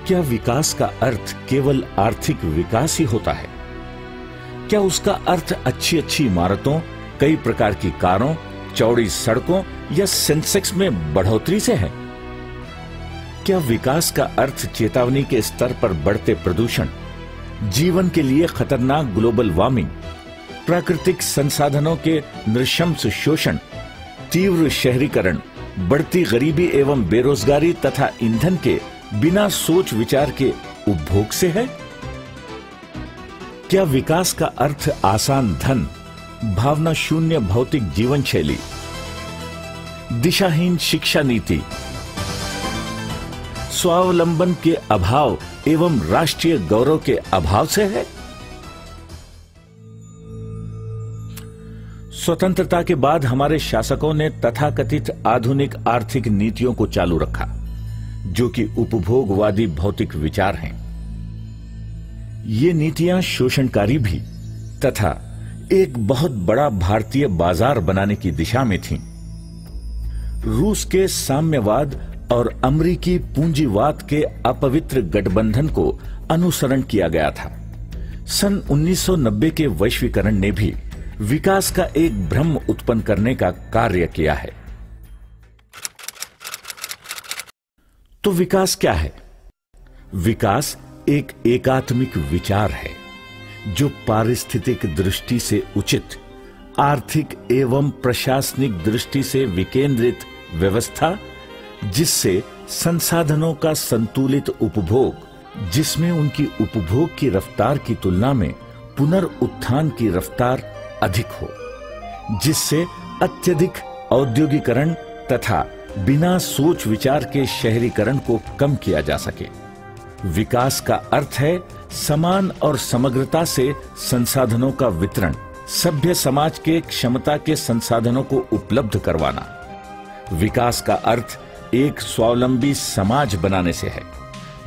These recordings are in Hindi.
क्या विकास का अर्थ केवल आर्थिक विकास ही होता है? क्या उसका अर्थ अच्छी अच्छी इमारतों, कई प्रकार की कारों, चौड़ी सड़कों या सेंसेक्स में बढ़ोतरी से है? क्या विकास का अर्थ चेतावनी के स्तर पर बढ़ते प्रदूषण, जीवन के लिए खतरनाक ग्लोबल वार्मिंग, प्राकृतिक संसाधनों के नृशंस शोषण, तीव्र शहरीकरण, बढ़ती गरीबी एवं बेरोजगारी तथा ईंधन के बिना सोच विचार के उपभोग से है? क्या विकास का अर्थ आसान धन, भावना शून्य भौतिक जीवन शैली, दिशाहीन शिक्षा नीति, स्वावलंबन के अभाव एवं राष्ट्रीय गौरव के अभाव से है? स्वतंत्रता के बाद हमारे शासकों ने तथाकथित आधुनिक आर्थिक नीतियों को चालू रखा, जो कि उपभोगवादी भौतिक विचार हैं। ये नीतियां शोषणकारी भी तथा एक बहुत बड़ा भारतीय बाजार बनाने की दिशा में थीं। रूस के साम्यवाद और अमेरिकी पूंजीवाद के अपवित्र गठबंधन को अनुसरण किया गया था। सन 1990 के वैश्वीकरण ने भी विकास का एक भ्रम उत्पन्न करने का कार्य किया है। तो विकास क्या है? विकास एक एकात्मिक विचार है जो पारिस्थितिक दृष्टि से उचित, आर्थिक एवं प्रशासनिक दृष्टि से विकेंद्रित व्यवस्था, जिससे संसाधनों का संतुलित उपभोग, जिसमें उनकी उपभोग की रफ्तार की तुलना में पुनरुत्थान की रफ्तार अधिक हो, जिससे अत्यधिक औद्योगिकरण तथा बिना सोच विचार के शहरीकरण को कम किया जा सके। विकास का अर्थ है समान और समग्रता से संसाधनों का वितरण, सभ्य समाज के क्षमता के संसाधनों को उपलब्ध करवाना। विकास का अर्थ एक स्वावलंबी समाज बनाने से है।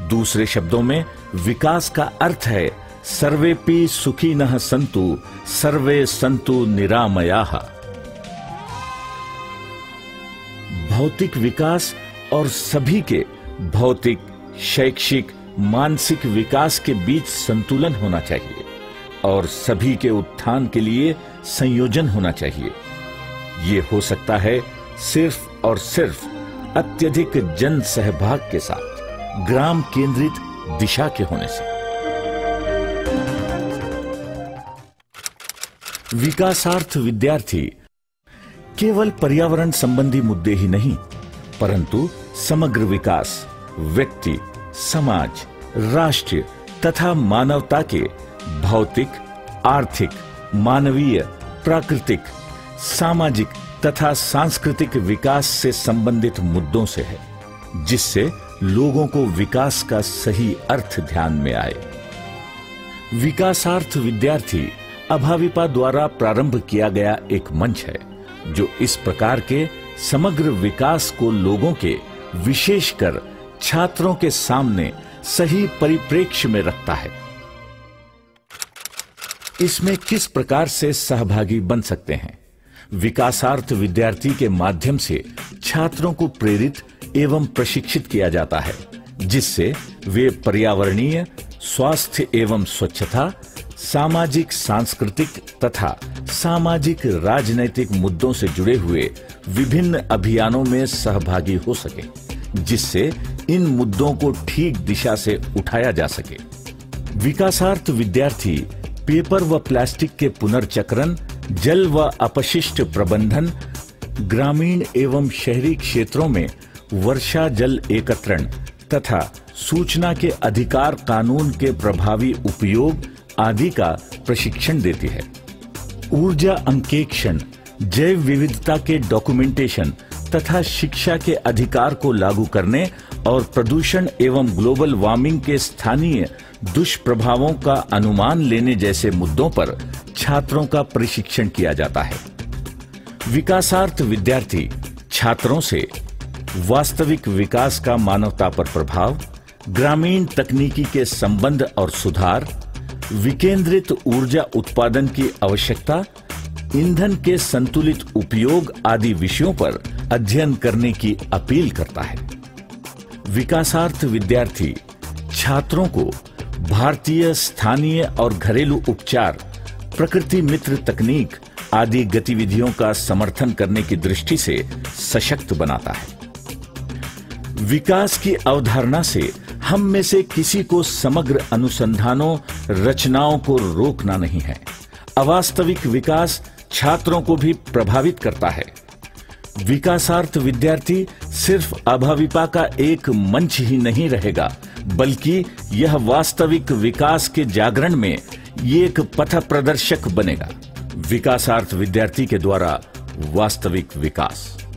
दूसरे शब्दों में विकास का अर्थ है सर्वेपि सुखिनः सन्तु सर्वे सन्तु निरामयाः। भौतिक विकास और सभी के भौतिक, शैक्षिक, मानसिक विकास के बीच संतुलन होना चाहिए और सभी के उत्थान के लिए संयोजन होना चाहिए। ये हो सकता है सिर्फ और सिर्फ अत्यधिक जन सहभाग के साथ, ग्राम केंद्रित दिशा के होने से। विकासार्थ विद्यार्थी केवल पर्यावरण संबंधी मुद्दे ही नहीं, परंतु समग्र विकास, व्यक्ति, समाज, राष्ट्र तथा मानवता के भौतिक, आर्थिक, मानवीय, प्राकृतिक, सामाजिक तथा सांस्कृतिक विकास से संबंधित मुद्दों से है, जिससे लोगों को विकास का सही अर्थ ध्यान में आए। विकासार्थ विद्यार्थी अभाविपा द्वारा प्रारंभ किया गया एक मंच है, जो इस प्रकार के समग्र विकास को लोगों के, विशेषकर छात्रों के सामने सही परिप्रेक्ष्य में रखता है। इसमें किस प्रकार से सहभागी बन सकते हैं? विकासार्थ विद्यार्थी के माध्यम से छात्रों को प्रेरित एवं प्रशिक्षित किया जाता है, जिससे वे पर्यावरणीय, स्वास्थ्य एवं स्वच्छता, सामाजिक सांस्कृतिक तथा सामाजिक राजनैतिक मुद्दों से जुड़े हुए विभिन्न अभियानों में सहभागी हो सके, जिससे इन मुद्दों को ठीक दिशा से उठाया जा सके। विकासार्थ विद्यार्थी पेपर व प्लास्टिक के पुनर्चक्रण, जल व अपशिष्ट प्रबंधन, ग्रामीण एवं शहरी क्षेत्रों में वर्षा जल एकत्रण तथा सूचना के अधिकार कानून के प्रभावी उपयोग आदि का प्रशिक्षण देती है। ऊर्जा अंकेक्षण, जैव विविधता के डॉक्यूमेंटेशन तथा शिक्षा के अधिकार को लागू करने और प्रदूषण एवं ग्लोबल वार्मिंग के स्थानीय दुष्प्रभावों का अनुमान लेने जैसे मुद्दों पर छात्रों का प्रशिक्षण किया जाता है। विकासार्थ विद्यार्थी छात्रों से वास्तविक विकास का मानवता पर प्रभाव, ग्रामीण तकनीकी के संबंध और सुधार, विकेंद्रित ऊर्जा उत्पादन की आवश्यकता, ईंधन के संतुलित उपयोग आदि विषयों पर अध्ययन करने की अपील करता है। विकासार्थ विद्यार्थी छात्रों को भारतीय, स्थानीय और घरेलू उपचार, प्रकृति मित्र तकनीक आदि गतिविधियों का समर्थन करने की दृष्टि से सशक्त बनाता है। विकास की अवधारणा से हम में से किसी को समग्र अनुसंधानों, रचनाओं को रोकना नहीं है। अवास्तविक विकास छात्रों को भी प्रभावित करता है। विकासार्थ विद्यार्थी सिर्फ अभाविपा का एक मंच ही नहीं रहेगा, बल्कि यह वास्तविक विकास के जागरण में ये एक पथ प्रदर्शक बनेगा। विकासार्थ विद्यार्थी के द्वारा वास्तविक विकास।